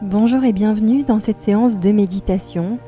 Bonjour et bienvenue dans cette séance de méditation.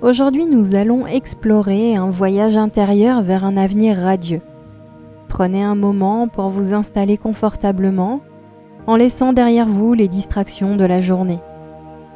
Aujourd'hui, nous allons explorer un voyage intérieur vers un avenir radieux. Prenez un moment pour vous installer confortablement en laissant derrière vous les distractions de la journée.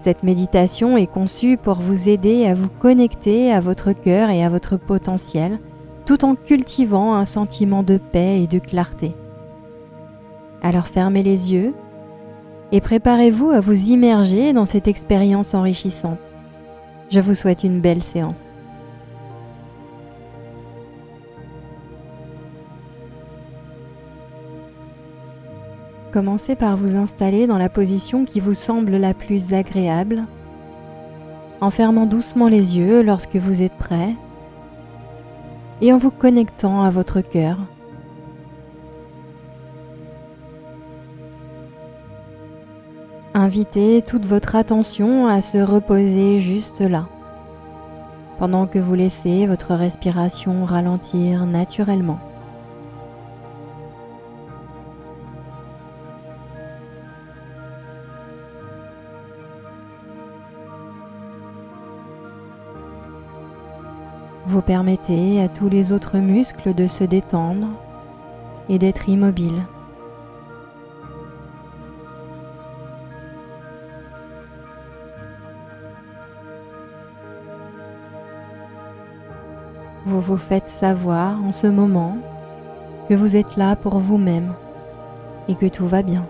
Cette méditation est conçue pour vous aider à vous connecter à votre cœur et à votre potentiel, tout en cultivant un sentiment de paix et de clarté. Alors fermez les yeux et préparez-vous à vous immerger dans cette expérience enrichissante. Je vous souhaite une belle séance. Commencez par vous installer dans la position qui vous semble la plus agréable, en fermant doucement les yeux lorsque vous êtes prêt et en vous connectant à votre cœur. Invitez toute votre attention à se reposer juste là, pendant que vous laissez votre respiration ralentir naturellement. Vous permettez à tous les autres muscles de se détendre et d'être immobiles. Vous vous faites savoir en ce moment que vous êtes là pour vous-même et que tout va bien.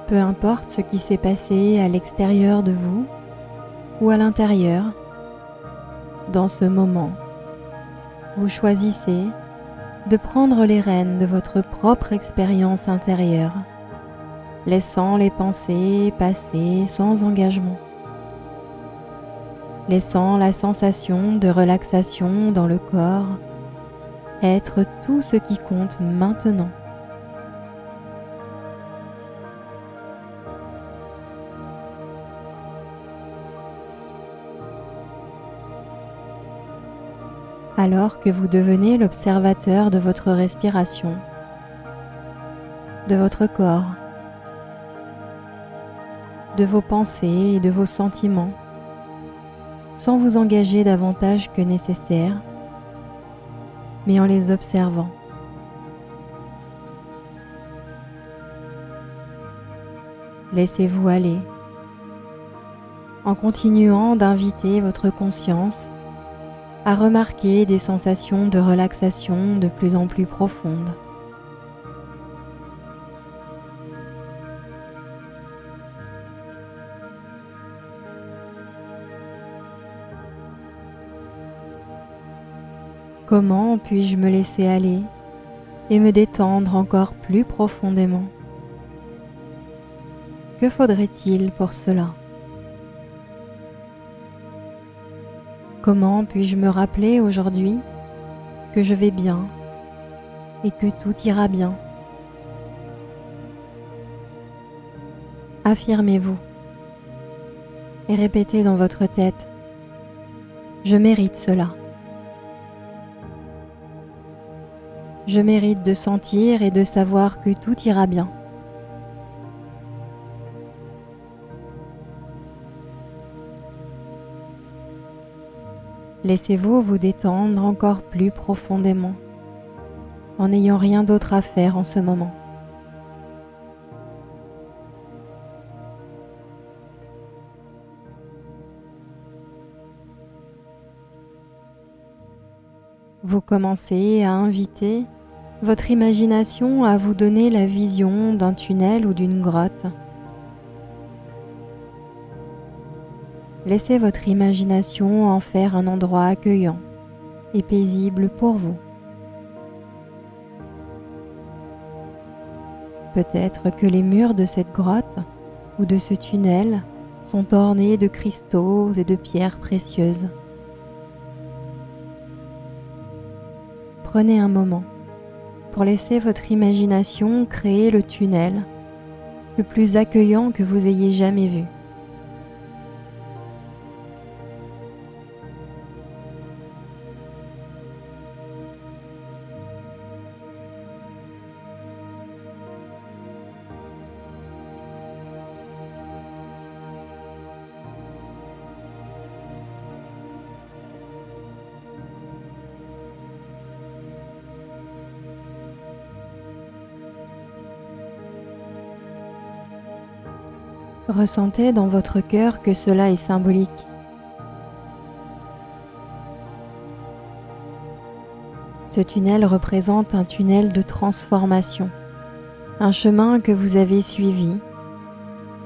Peu importe ce qui s'est passé à l'extérieur de vous ou à l'intérieur, dans ce moment, vous choisissez de prendre les rênes de votre propre expérience intérieure, laissant les pensées passer sans engagement, laissant la sensation de relaxation dans le corps être tout ce qui compte maintenant. Alors que vous devenez l'observateur de votre respiration, de votre corps, de vos pensées et de vos sentiments, sans vous engager davantage que nécessaire, mais en les observant. Laissez-vous aller, en continuant d'inviter votre conscience à remarquer des sensations de relaxation de plus en plus profondes. Comment puis-je me laisser aller et me détendre encore plus profondément? Que faudrait-il pour cela? Comment puis-je me rappeler aujourd'hui que je vais bien et que tout ira bien? Affirmez-vous et répétez dans votre tête: je mérite cela. Je mérite de sentir et de savoir que tout ira bien. Laissez-vous vous détendre encore plus profondément, en n'ayant rien d'autre à faire en ce moment. Vous commencez à inviter votre imagination à vous donner la vision d'un tunnel ou d'une grotte. Laissez votre imagination en faire un endroit accueillant et paisible pour vous. Peut-être que les murs de cette grotte ou de ce tunnel sont ornés de cristaux et de pierres précieuses. Prenez un moment pour laisser votre imagination créer le tunnel le plus accueillant que vous ayez jamais vu. Ressentez dans votre cœur que cela est symbolique. Ce tunnel représente un tunnel de transformation, un chemin que vous avez suivi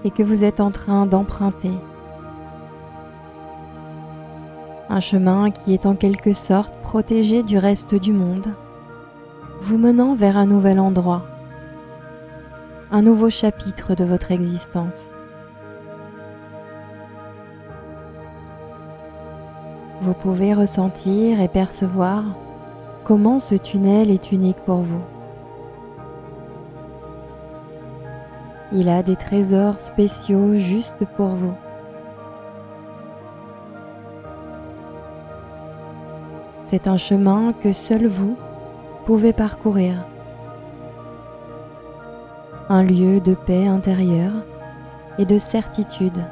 et que vous êtes en train d'emprunter. Un chemin qui est en quelque sorte protégé du reste du monde, vous menant vers un nouvel endroit, un nouveau chapitre de votre existence. Vous pouvez ressentir et percevoir comment ce tunnel est unique pour vous. Il a des trésors spéciaux juste pour vous. C'est un chemin que seul vous pouvez parcourir. Un lieu de paix intérieure et de certitude.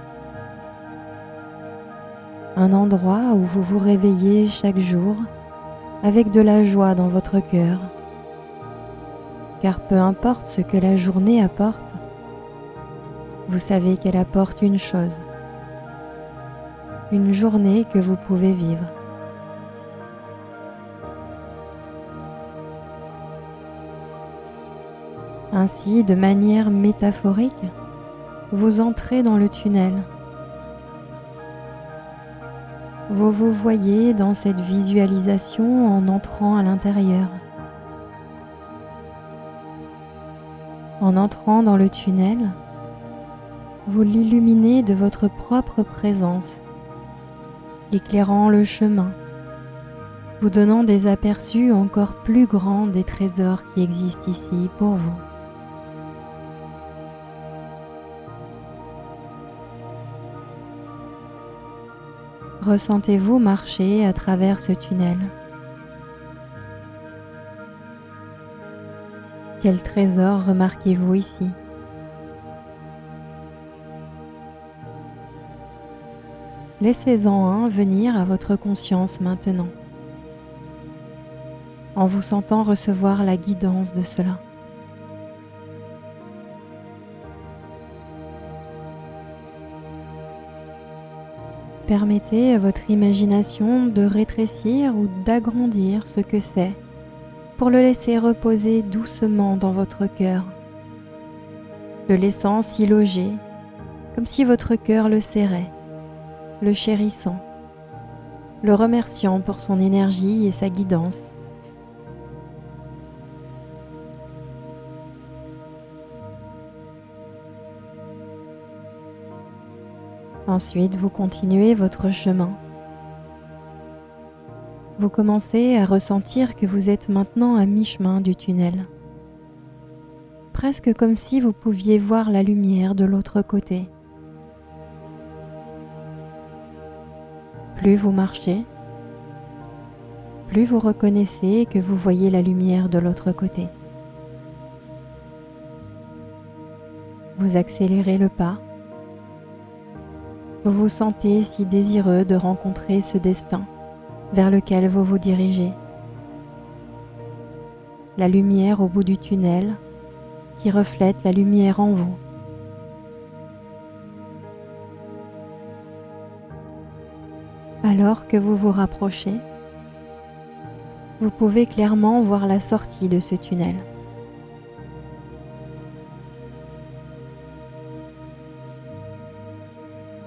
Un endroit où vous vous réveillez chaque jour avec de la joie dans votre cœur. Car peu importe ce que la journée apporte, vous savez qu'elle apporte une chose. Une journée que vous pouvez vivre. Ainsi, de manière métaphorique, vous entrez dans le tunnel. Vous vous voyez dans cette visualisation en entrant à l'intérieur. En entrant dans le tunnel, vous l'illuminez de votre propre présence, éclairant le chemin, vous donnant des aperçus encore plus grands des trésors qui existent ici pour vous. Ressentez-vous marcher à travers ce tunnel? Quel trésor remarquez-vous ici? Laissez-en un venir à votre conscience maintenant, en vous sentant recevoir la guidance de cela. Permettez à votre imagination de rétrécir ou d'agrandir ce que c'est pour le laisser reposer doucement dans votre cœur, le laissant s'y loger comme si votre cœur le serrait, le chérissant, le remerciant pour son énergie et sa guidance. Ensuite, vous continuez votre chemin. Vous commencez à ressentir que vous êtes maintenant à mi-chemin du tunnel. Presque comme si vous pouviez voir la lumière de l'autre côté. Plus vous marchez, plus vous reconnaissez que vous voyez la lumière de l'autre côté. Vous accélérez le pas. Vous vous sentez si désireux de rencontrer ce destin vers lequel vous vous dirigez. La lumière au bout du tunnel qui reflète la lumière en vous. Alors que vous vous rapprochez, vous pouvez clairement voir la sortie de ce tunnel.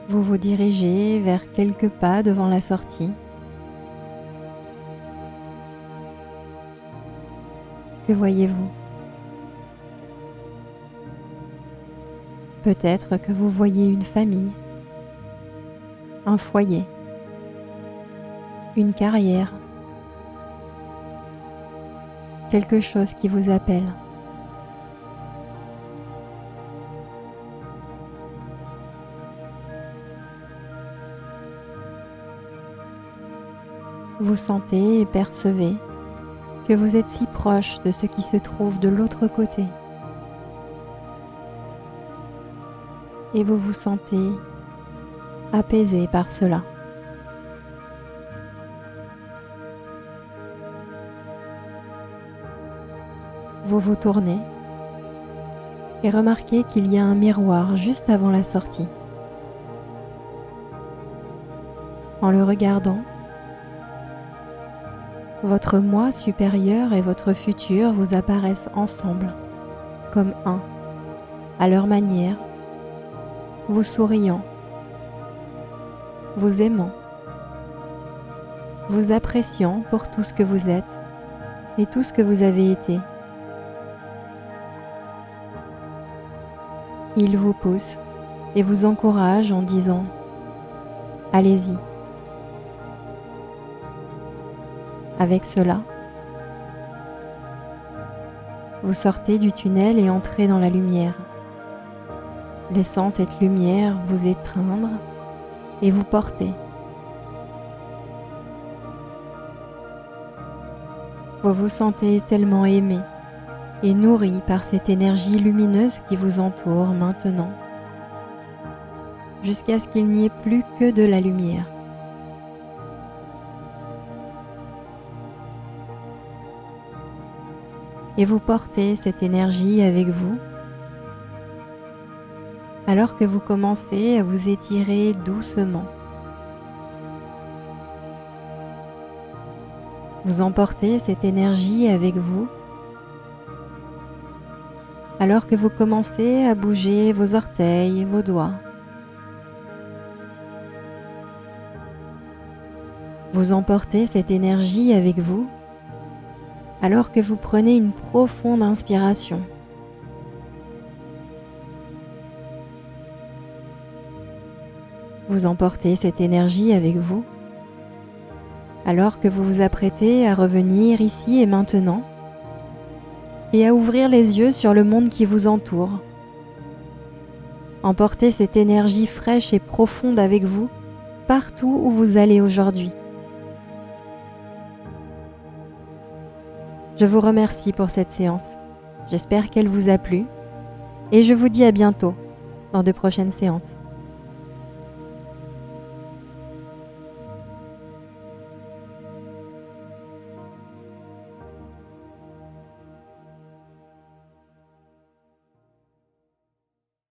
Vous vous dirigez vers quelques pas devant la sortie. Que voyez-vous? Peut-être que vous voyez une famille, un foyer, une carrière, quelque chose qui vous appelle. Vous sentez et percevez que vous êtes si proche de ce qui se trouve de l'autre côté. Et vous vous sentez apaisé par cela. Vous vous tournez et remarquez qu'il y a un miroir juste avant la sortie. En le regardant, votre moi supérieur et votre futur vous apparaissent ensemble, comme un, à leur manière, vous souriant, vous aimant, vous appréciant pour tout ce que vous êtes et tout ce que vous avez été. Ils vous poussent et vous encouragent en disant « Allez-y ». Avec cela, vous sortez du tunnel et entrez dans la lumière, laissant cette lumière vous étreindre et vous porter. Vous vous sentez tellement aimé et nourri par cette énergie lumineuse qui vous entoure maintenant, jusqu'à ce qu'il n'y ait plus que de la lumière. Et vous portez cette énergie avec vous, alors que vous commencez à vous étirer doucement. Vous emportez cette énergie avec vous, alors que vous commencez à bouger vos orteils, vos doigts. Vous emportez cette énergie avec vous, alors que vous prenez une profonde inspiration. Vous emportez cette énergie avec vous, alors que vous vous apprêtez à revenir ici et maintenant et à ouvrir les yeux sur le monde qui vous entoure. Emportez cette énergie fraîche et profonde avec vous partout où vous allez aujourd'hui. Je vous remercie pour cette séance. J'espère qu'elle vous a plu et je vous dis à bientôt dans de prochaines séances.